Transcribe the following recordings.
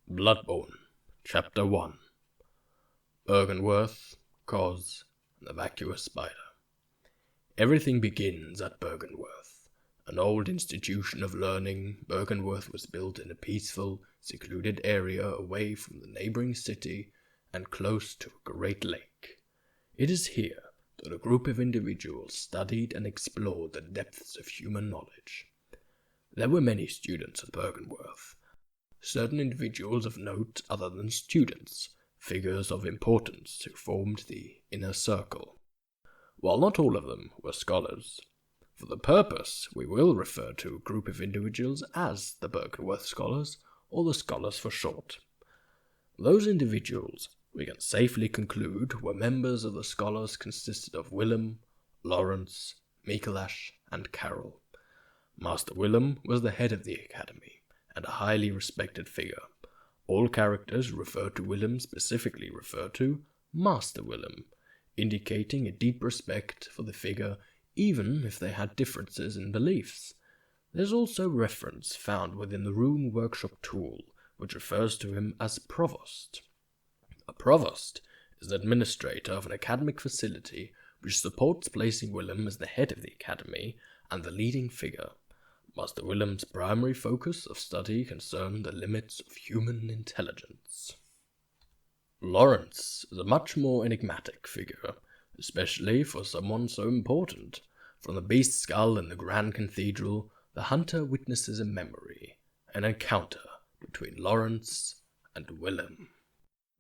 Bloodborne, Chapter 1. Bergenworth, Cause, and the Vacuous Spider. Everything begins at Bergenworth. An old institution of learning, Bergenworth was built in a peaceful, secluded area away from the neighboring city and close to a great lake. It is here that a group of individuals studied and explored the depths of human knowledge. There were many students at Bergenworth. Certain individuals of note other than students, figures of importance who formed the inner circle. While not all of them were scholars, for the purpose we will refer to a group of individuals as the Bergenworth Scholars, or the Scholars for short. Those individuals, we can safely conclude, were members of the Scholars consisted of Willem, Lawrence, Mikolash, and Carol. Master Willem was the head of the academy, and a highly respected figure. All characters referred to Willem specifically refer to Master Willem, indicating a deep respect for the figure even if they had differences in beliefs. There's also reference found within the Rune Workshop tool, which refers to him as Provost. A Provost is the administrator of an academic facility which supports placing Willem as the head of the academy and the leading figure. Master Willem's primary focus of study concerned the limits of human intelligence. Lawrence is a much more enigmatic figure, especially for someone so important. From the beast skull in the Grand Cathedral, the hunter witnesses a memory, an encounter between Lawrence and Willem.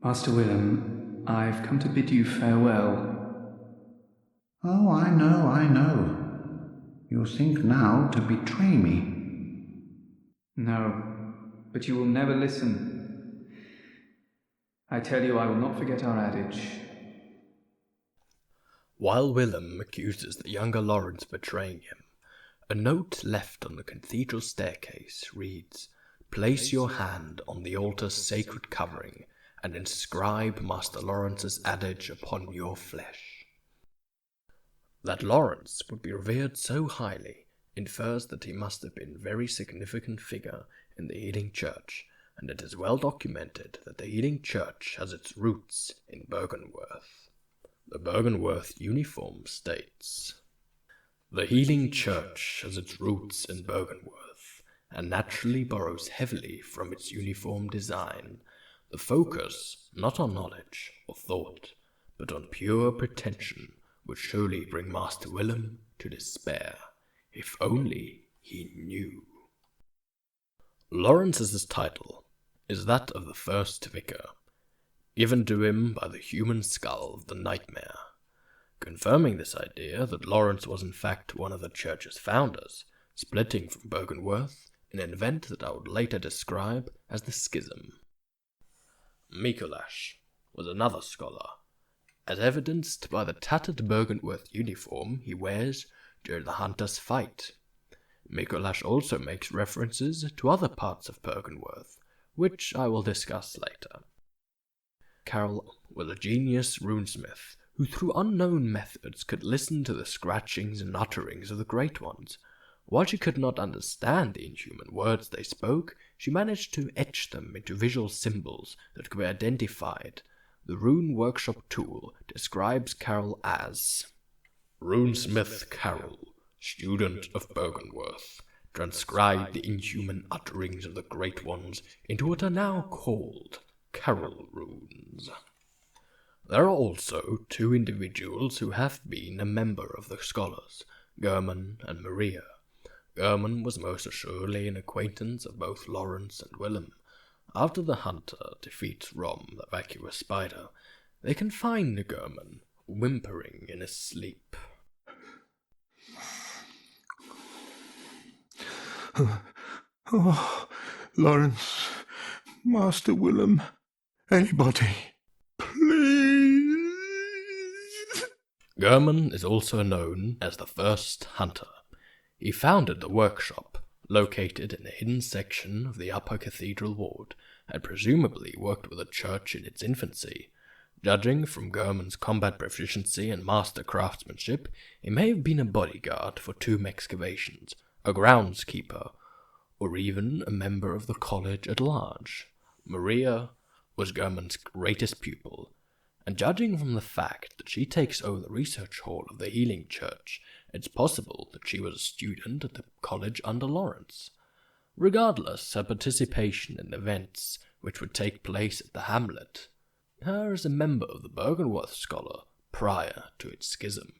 Master Willem, I've come to bid you farewell. Oh, I know. You think now to betray me. No, but you will never listen. I tell you, I will not forget our adage. While Willem accuses the younger Lawrence of betraying him, a note left on the cathedral staircase reads, "Place your hand on the altar's sacred covering and inscribe Master Lawrence's adage upon your flesh." That Lawrence would be revered so highly infers that he must have been a very significant figure in the Healing Church, and it is well documented that the Healing Church has its roots in Bergenworth. The Bergenworth uniform states, "The Healing Church has its roots in Bergenworth, and naturally borrows heavily from its uniform design, the focus not on knowledge or thought, but on pure pretension, would surely bring Master Willem to despair, if only he knew." Lawrence's title is that of the first vicar, given to him by the human skull of the nightmare, confirming this idea that Lawrence was in fact one of the church's founders, splitting from Bergenworth in an event that I would later describe as the Schism. Mikolash was another scholar, as evidenced by the tattered Bergenworth uniform he wears during the Hunter's fight. Mikolash also makes references to other parts of Bergenworth, which I will discuss later. Carol was a genius runesmith who through unknown methods could listen to the scratchings and utterings of the Great Ones. While she could not understand the inhuman words they spoke, she managed to etch them into visual symbols that could be identified. The Rune Workshop tool describes Carol as Runesmith Carol, student of Bergenworth, transcribed the inhuman utterings of the Great Ones into what are now called Carol runes. There are also two individuals who have been a member of the Scholars, German and Maria. German was most assuredly an acquaintance of both Lawrence and Willem. After the hunter defeats Rom, the vacuous spider, they can find German whimpering in his sleep. Oh, Lawrence, Master Willem, anybody, please. German is also known as the first hunter. He founded the workshop, located in a hidden section of the upper cathedral ward, and presumably worked with the church in its infancy. Judging from German's combat proficiency and master craftsmanship, he may have been a bodyguard for tomb excavations, a groundskeeper, or even a member of the college at large. Maria was German's greatest pupil, and judging from the fact that she takes over the research hall of the Healing Church, it's possible that she was a student at the college under Lawrence. Regardless, her participation in events which would take place at the Hamlet, her as a member of the Bergenworth Scholar prior to its schism.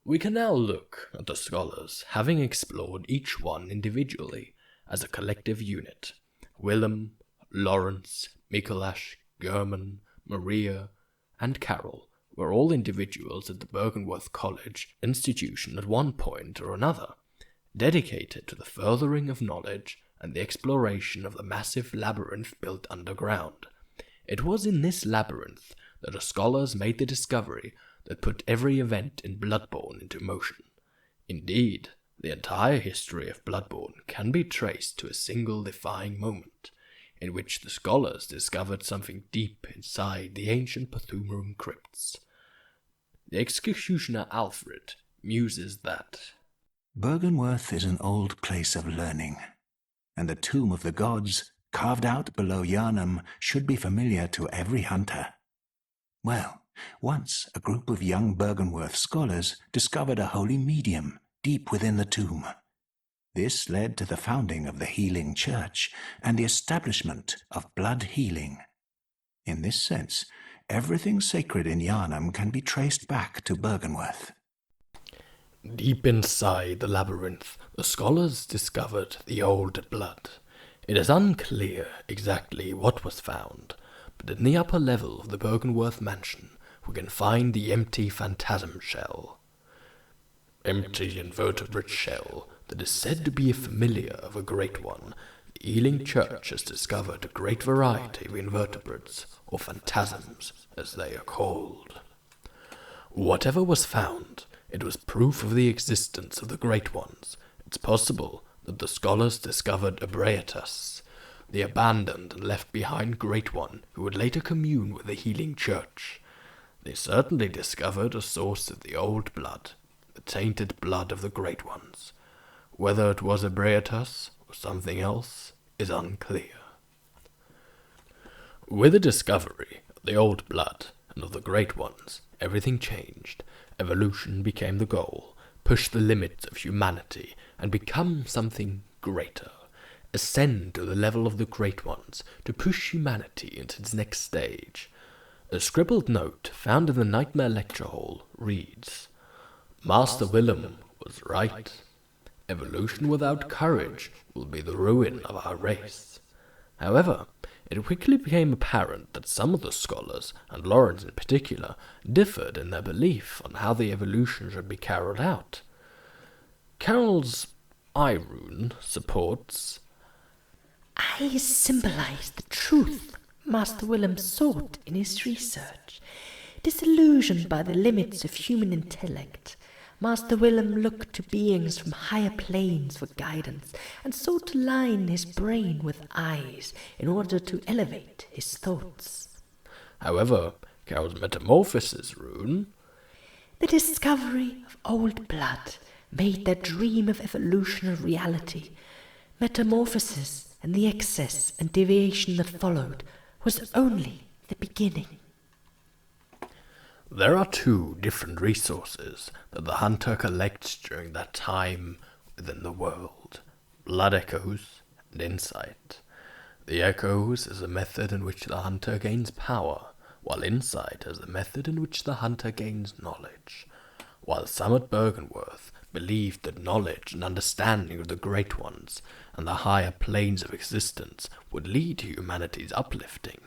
We can now look at the scholars, having explored each one individually as a collective unit. Willem, Lawrence, Mikolash, German, Maria, and Carol were all individuals at the Bergenworth College institution at one point or another, dedicated to the furthering of knowledge and the exploration of the massive labyrinth built underground. It was in this labyrinth that the scholars made the discovery that put every event in Bloodborne into motion. Indeed, the entire history of Bloodborne can be traced to a single defining moment, in which the scholars discovered something deep inside the ancient Pethumerum crypts. The executioner Alfred muses that Bergenworth is an old place of learning, and the tomb of the gods, carved out below Yharnam, should be familiar to every hunter. Well, once a group of young Bergenworth scholars discovered a holy medium deep within the tomb. This led to the founding of the Healing Church and the establishment of blood healing. In this sense, everything sacred in Yharnam can be traced back to Bergenworth. Deep inside the labyrinth, the scholars discovered the old blood. It is unclear exactly what was found, but in the upper level of the Bergenworth mansion, we can find the empty phantasm shell. Empty invertebrate shell that is said to be a familiar of a great one. The Healing Church has discovered a great variety of invertebrates, or phantasms, as they are called. Whatever was found, it was proof of the existence of the Great Ones. It's possible that the scholars discovered a Breatus, the abandoned and left behind Great One who would later commune with the Healing Church. They certainly discovered a source of the old blood, the tainted blood of the Great Ones. Whether it was a Breatus or something else is unclear. With the discovery of the old blood and of the Great Ones, everything changed. Evolution became the goal, push the limits of humanity and become something greater. Ascend to the level of the Great Ones to push humanity into its next stage. A scribbled note found in the Nightmare Lecture Hall reads, Master Willem was right. Evolution without courage will be the ruin of our race. However, it quickly became apparent that some of the scholars, and Lawrence in particular, differed in their belief on how the evolution should be carried out. Carol's eye rune supports, Eyes symbolize the truth Master Willem sought in his research. Disillusioned by the limits of human intellect, Master Willem looked to beings from higher planes for guidance and sought to line his brain with eyes in order to elevate his thoughts. However, Carol's metamorphosis rune, the discovery of old blood made their dream of evolution a reality. Metamorphosis and the excess and deviation that followed was only the beginning. There are two different resources that the hunter collects during that time within the world, blood echoes and insight. The echoes is a method in which the hunter gains power, while insight is the method in which the hunter gains knowledge. While some at Bergenworth believed that knowledge and understanding of the Great Ones and the higher planes of existence would lead to humanity's uplifting,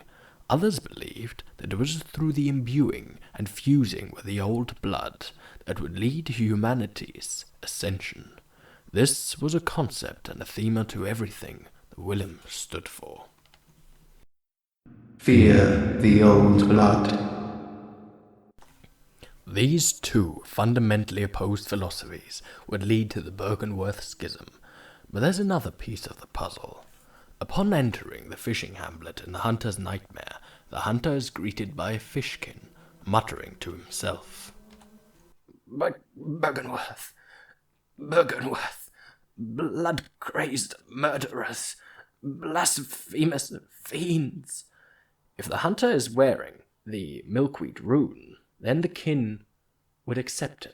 others believed that it was through the imbuing and fusing with the old blood that would lead to humanity's ascension. This was a concept and a theme to everything that Willem stood for. Fear the old blood. These two fundamentally opposed philosophies would lead to the Bergenworth Schism, but there's another piece of the puzzle. Upon entering the fishing hamlet in the hunter's nightmare, the hunter is greeted by a fishkin, muttering to himself, Bergenworth, blood-crazed murderers, Blasphemous fiends! If the hunter is wearing the milkweed rune, then the kin would accept him.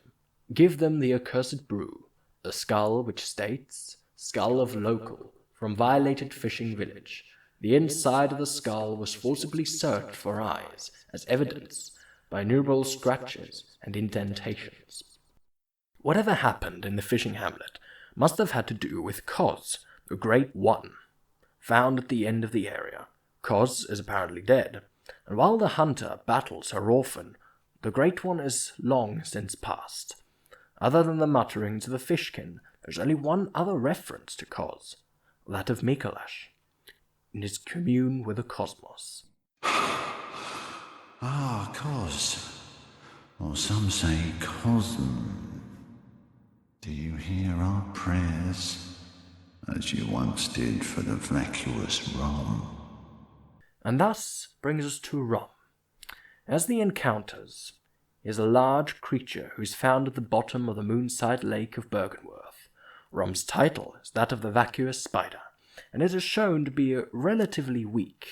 Give them the accursed brew, a skull which states, skull of local, from violated fishing village. The inside of the skull was forcibly searched for eyes, as evidence by innumerable scratches and indentations. Whatever happened in the fishing hamlet must have had to do with Cos, the Great One, found at the end of the area. Cos is apparently dead, and while the hunter battles her orphan, the Great One is long since passed. Other than the mutterings of the fishkin, there's only one other reference to Cos, that of Mikolash, in his commune with the cosmos. Ah, Cos. Or some say Cosm. Do you hear our prayers, as you once did for the vacuous Rom? And thus brings us to Rom. As the encounters is a large creature who is found at the bottom of the moonside lake of Bergenworth. Rom's title is that of the vacuous spider, and it is shown to be relatively weak.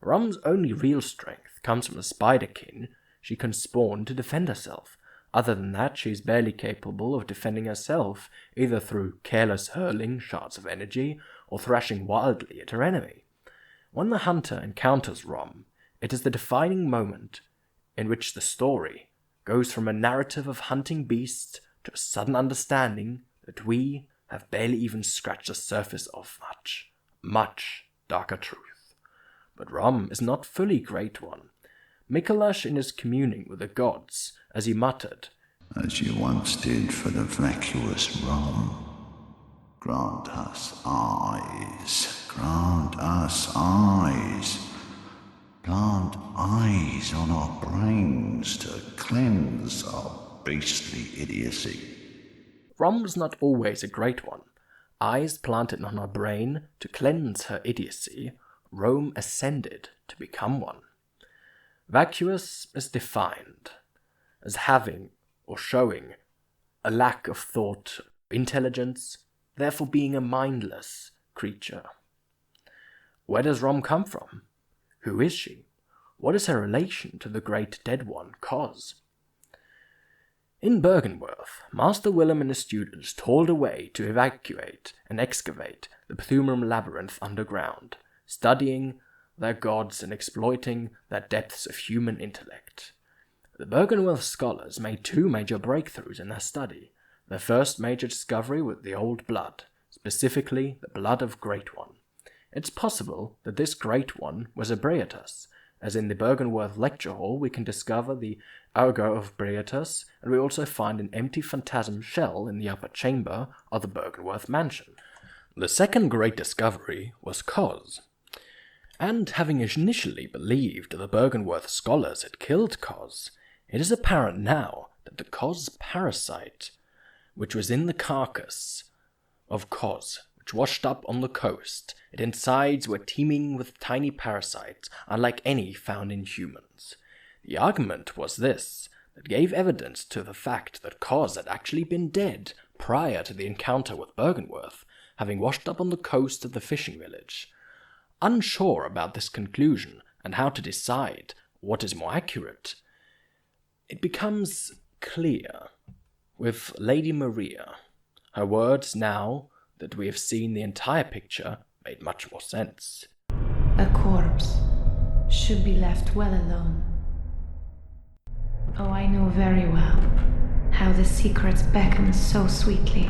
Rom's only real strength comes from the spiderkin she can spawn to defend herself. Other than that, she is barely capable of defending herself, either through careless hurling shards of energy or thrashing wildly at her enemy. When the hunter encounters Rom, it is the defining moment in which the story goes from a narrative of hunting beasts to a sudden understanding that we have barely even scratched the surface of much darker truth. But Rom is not fully Great One. Mikolash, in his communing with the gods, as he muttered, as you once did for the vacuous Rom, grant us eyes, grant us eyes, plant eyes on our brains to cleanse our beastly idiocy. Rom was not always a great one. Eyes planted on her brain to cleanse her idiocy, Rome ascended to become one. Vacuous is defined as having or showing a lack of thought, intelligence, therefore being a mindless creature. Where does Rom come from? Who is she? What is her relation to the great dead one, Cos? In Bergenworth, Master Willem and his students toiled away to evacuate and excavate the Bthumrum labyrinth underground, studying their gods and exploiting their depths of human intellect. The Bergenworth scholars made two major breakthroughs in their study. Their first major discovery was the old blood, specifically the blood of Great One. It's possible that this Great One was a Breatus, as in the Bergenworth lecture hall we can discover the auger of Breatus, and we also find an empty phantasm shell in the upper chamber of the Bergenworth mansion. The second great discovery was Cos. And having initially believed the Bergenworth scholars had killed Cos, it is apparent now that the Cos parasite, which was in the carcass of Cos, which washed up on the coast, its insides were teeming with tiny parasites, unlike any found in humans. The argument was this, that gave evidence to the fact that Cos had actually been dead prior to the encounter with Bergenworth, having washed up on the coast of the fishing village. Unsure about this conclusion and how to decide what is more accurate, it becomes clear with Lady Maria. Her words, now that we have seen the entire picture, made much more sense. A corpse should be left well alone. Oh, I know very well how the secrets beckon so sweetly.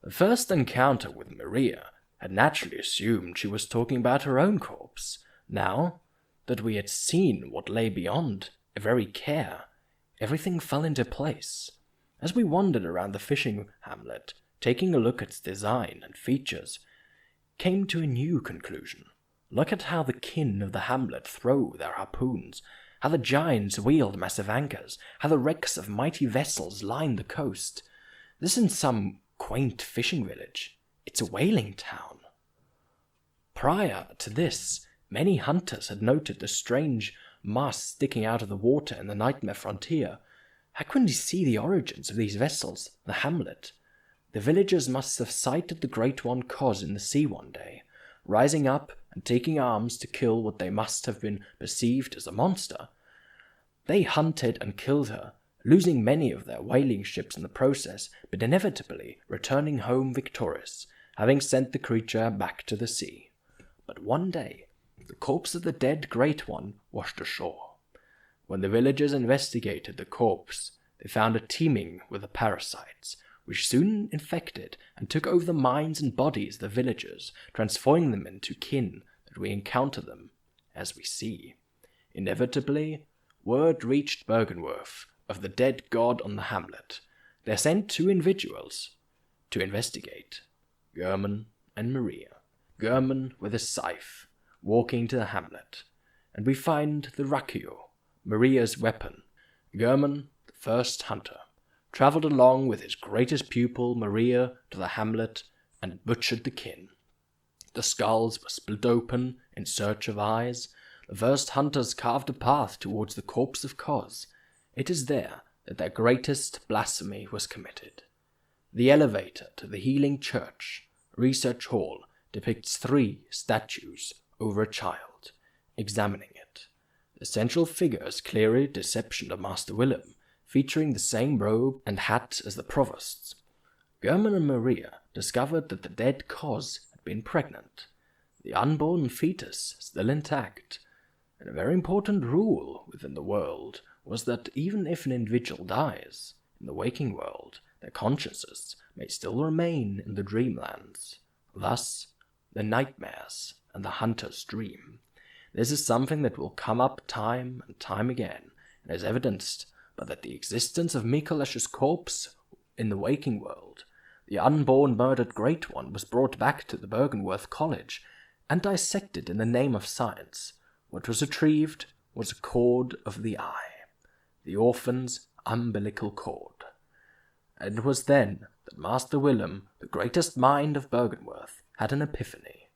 The first encounter with Maria had naturally assumed she was talking about her own corpse. Now that we had seen what lay beyond very care, everything fell into place. As we wandered around the fishing hamlet, taking a look at its design and features, came to a new conclusion. Look at how the kin of the hamlet throw their harpoons, how the giants wield massive anchors, how the wrecks of mighty vessels line the coast. This isn't some quaint fishing village. It's a whaling town. Prior to this, many hunters had noted the strange masts sticking out of the water in the nightmare frontier. How couldn't he see the origins of these vessels, the hamlet? The villagers must have sighted the Great One Cos in the sea one day, rising up and taking arms to kill what they must have been perceived as a monster. They hunted and killed her, losing many of their whaling ships in the process, but inevitably returning home victorious, having sent the creature back to the sea. But one day, the corpse of the dead Great One washed ashore. When the villagers investigated the corpse, they found it teeming with the parasites, which soon infected and took over the minds and bodies of the villagers, transforming them into kin that we encounter them as we see. Inevitably, word reached Bergenworth of the dead god on the Hamlet. They sent 2 individuals to investigate, German and Maria. German with a scythe, walking to the Hamlet, and we find the Rakio, Maria's weapon. German, the first hunter, travelled along with his greatest pupil, Maria, to the Hamlet and butchered the kin. The skulls were split open in search of eyes. The first hunters carved a path towards the corpse of Cos. It is there that their greatest blasphemy was committed. The elevator to the Healing Church, Research Hall, depicts 3 statues over a child, examining it. The central figure is clearly a deception of Master Willem, featuring the same robe and hat as the provost's. German and Maria discovered that the dead Cos had been pregnant, the unborn fetus still intact, and a very important rule within the world was that even if an individual dies in the waking world, their consciousness may still remain in the dreamlands, thus the nightmares and the hunter's dream. This is something that will come up time and time again, and is evidenced by that the existence of Mikolash's corpse in the waking world. The unborn murdered Great One was brought back to the Bergenworth College and dissected in the name of science. What was retrieved was a cord of the eye, the orphan's umbilical cord. And it was then that Master Willem, the greatest mind of Bergenworth, had an epiphany.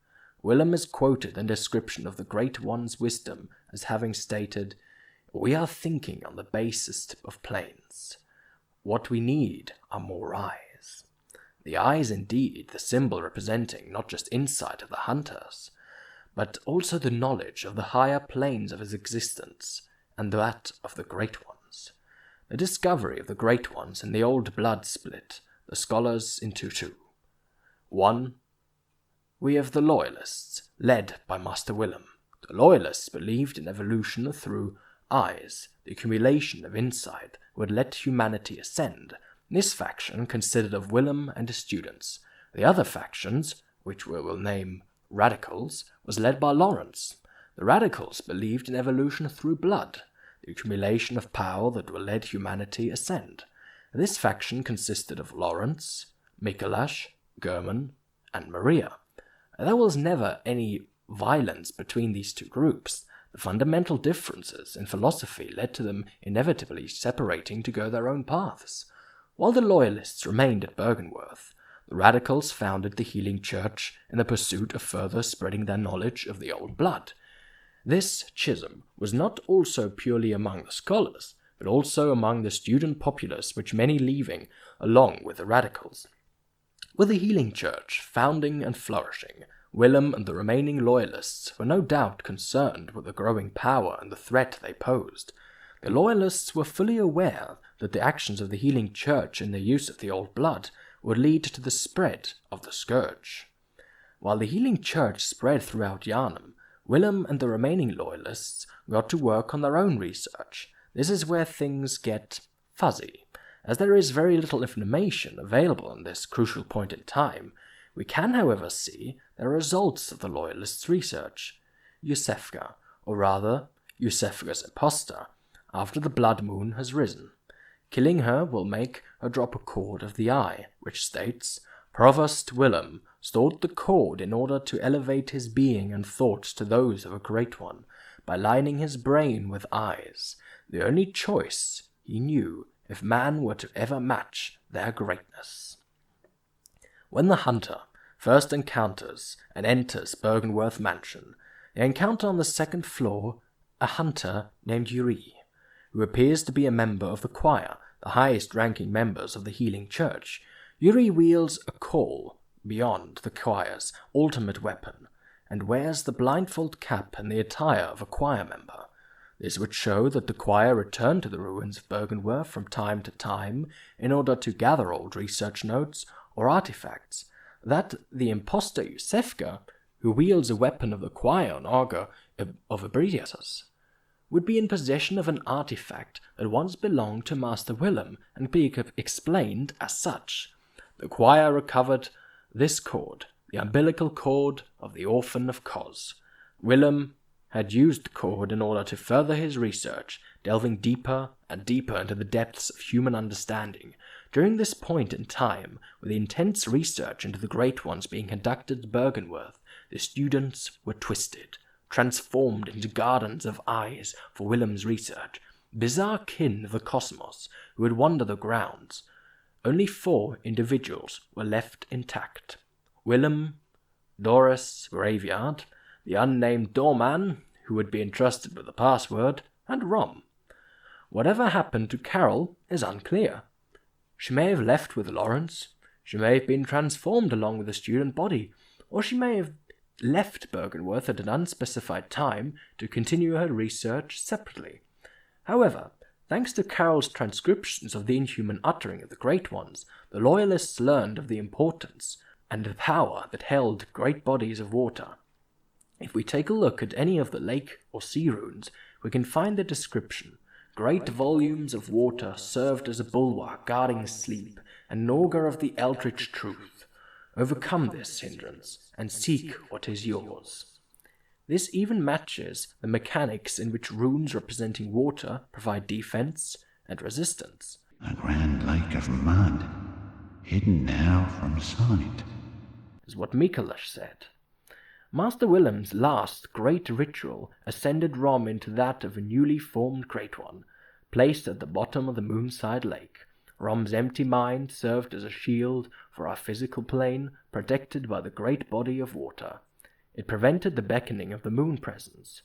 Willem is quoted in description of the Great One's wisdom as having stated, "We are thinking on the basis of planes. What we need are more eyes." The eye is indeed the symbol representing not just insight of the hunters, but also the knowledge of the higher planes of his existence, and that of the Great Ones. The discovery of the Great Ones in the old blood split the scholars into 2. 1. We have the Loyalists, led by Master Willem. The Loyalists believed in evolution through eyes, the accumulation of insight would let humanity ascend. This faction consisted of Willem and his students. The other factions, which we will name Radicals, was led by Lawrence. The Radicals believed in evolution through blood, the accumulation of power that will let humanity ascend. This faction consisted of Lawrence, Mikolash, German, and Maria. There was never any violence between these 2 groups. The fundamental differences in philosophy led to them inevitably separating to go their own paths. While the Loyalists remained at Bergenworth, the Radicals founded the Healing Church in the pursuit of further spreading their knowledge of the old blood. This schism was not also purely among the scholars, but also among the student populace, which many leaving along with the Radicals. With the Healing Church founding and flourishing, Willem and the remaining Loyalists were no doubt concerned with the growing power and the threat they posed. The Loyalists were fully aware that the actions of the Healing Church in their use of the old blood would lead to the spread of the scourge. While the Healing Church spread throughout Yharnam, Willem and the remaining Loyalists got to work on their own research. This is where things get fuzzy. As there is very little information available on this crucial point in time, we can, however, see the results of the Loyalists' research. Yusefka, or rather, Yusefka's impostor, after the blood moon has risen. Killing her will make her drop a cord of the eye, which states, Provost Willem stored the cord in order to elevate his being and thoughts to those of a Great One, by lining his brain with eyes, the only choice he knew if man were to ever match their greatness. When the hunter first encounters and enters Bergenworth Mansion, they encounter on the 2nd floor a hunter named Yuri, who appears to be a member of the choir, the highest-ranking members of the Healing Church. Yuri wields a call beyond the choir's ultimate weapon, and wears the blindfold cap and the attire of a choir member. This would show that the choir returned to the ruins of Bergenworth from time to time in order to gather old research notes or artifacts, that the impostor Yusefka, who wields a weapon of the choir on Augur of Abriatus, would be in possession of an artifact that once belonged to Master Willem and be explained as such. The choir recovered this cord, the umbilical cord of the Orphan of Cos. Willem had used the cord in order to further his research, delving deeper and deeper into the depths of human understanding. During this point in time, with the intense research into the Great Ones being conducted at Bergenworth, the students were twisted, transformed into gardens of eyes for Willem's research, bizarre kin of the cosmos who would wander the grounds. Only 4 individuals were left intact: Willem, Doris Graveyard, the unnamed doorman, who would be entrusted with the password, and Rom. Whatever happened to Carol is unclear. She may have left with Lawrence, she may have been transformed along with the student body, or she may have left Bergenworth at an unspecified time to continue her research separately. However, thanks to Carol's transcriptions of the inhuman uttering of the Great Ones, the Loyalists learned of the importance and the power that held great bodies of water. If we take a look at any of the lake or sea runes, we can find the description. Great volumes of water served as a bulwark guarding sleep, an augur of the eldritch truth. Overcome this hindrance, and seek what is yours. This even matches the mechanics in which runes representing water provide defense and resistance. A grand lake of mud, hidden now from sight, is what Mikolash said. Master Willem's last great ritual ascended Rom into that of a newly formed Great One, placed at the bottom of the Moonside Lake. Rom's empty mind served as a shield for our physical plane, protected by the great body of water. It prevented the beckoning of the moon presence,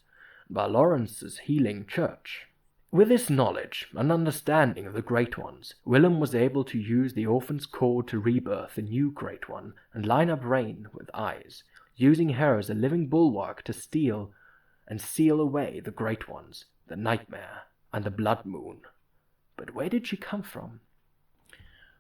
by Lawrence's healing church. With this knowledge and understanding of the Great Ones, Willem was able to use the Orphan's cord to rebirth a new Great One and line up Rain with eyes, using her as a living bulwark to steal and seal away the Great Ones, the Nightmare, and the Blood Moon. But where did she come from?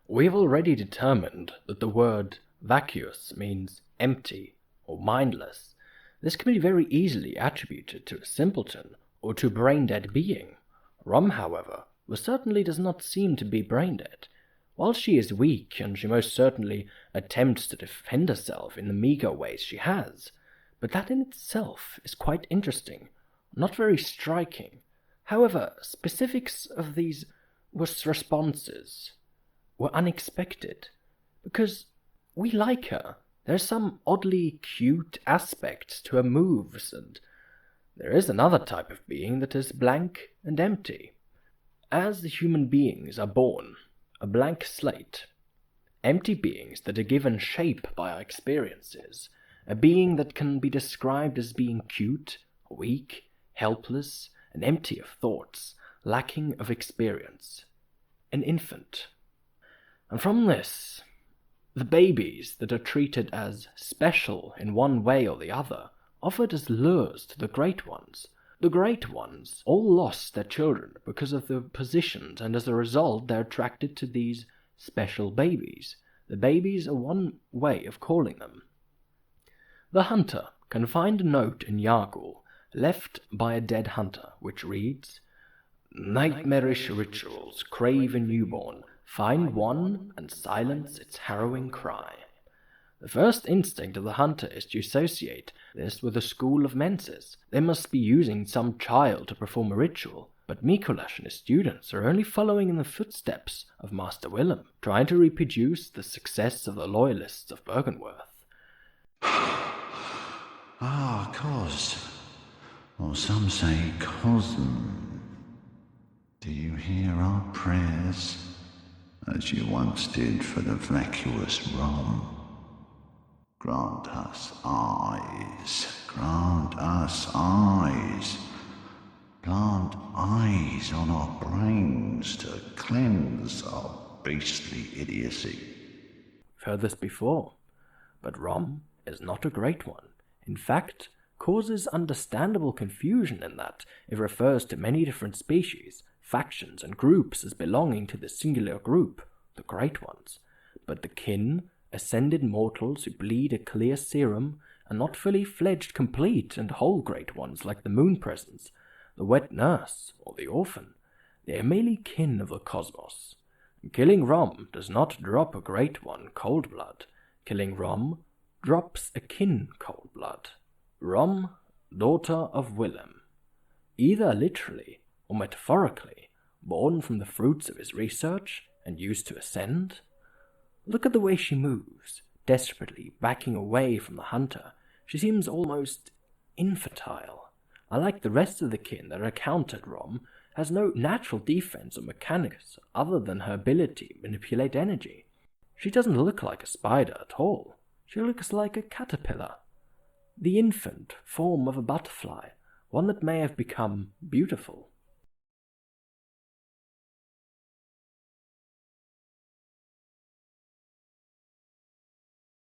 We have already determined that the word vacuous means empty or mindless. This can be very easily attributed to a simpleton or to a brain-dead being. Rom, however, certainly does not seem to be brain-dead. While she is weak, and she most certainly attempts to defend herself in the meager ways she has, but that in itself is quite interesting, not very striking. However, specifics of these responses were unexpected, because we like her. There's some oddly cute aspects to her moves, and there is another type of being that is blank and empty. As the human beings are born, a blank slate, empty beings that are given shape by our experiences, a being that can be described as being cute, weak, helpless, and empty of thoughts, lacking of experience, an infant. And from this, the babies that are treated as special in one way or the other, offered as lures to the Great Ones. The Great Ones all lost their children because of their positions, and as a result they're attracted to these special babies. The babies are one way of calling them. The hunter can find a note in Yargul, left by a dead hunter, which reads, "Nightmarish rituals crave a newborn. Find one and silence its harrowing cry." The first instinct of the hunter is to associate this with the school of Menses. They must be using some child to perform a ritual, but Mikolash and his students are only following in the footsteps of Master Willem, trying to reproduce the success of the Loyalists of Bergenworth. Ah, Cos. Or some say Cosm. Do you hear our prayers, as you once did for the vacuous Rom? Grant us eyes, grant us eyes. Plant eyes on our brains to cleanse our beastly idiocy. We've heard this before. But Rom is not a great one. In fact, causes understandable confusion in that it refers to many different species, factions, and groups as belonging to the singular group, the Great Ones. But the kin, ascended mortals who bleed a clear serum, are not fully fledged, complete, and whole Great Ones like the Moon Presence, the Wet Nurse, or the Orphan. They are merely kin of the cosmos. Killing Rom does not drop a Great One cold blood. Killing Rom drops a kin cold blood. Rom, daughter of Willem. Either literally or metaphorically, born from the fruits of his research and used to ascend. Look at the way she moves, desperately backing away from the hunter. She seems almost infantile. Unlike the rest of the kin that encountered Rom, has no natural defense or mechanics other than her ability to manipulate energy. She doesn't look like a spider at all. She looks like a caterpillar. The infant form of a butterfly, one that may have become beautiful.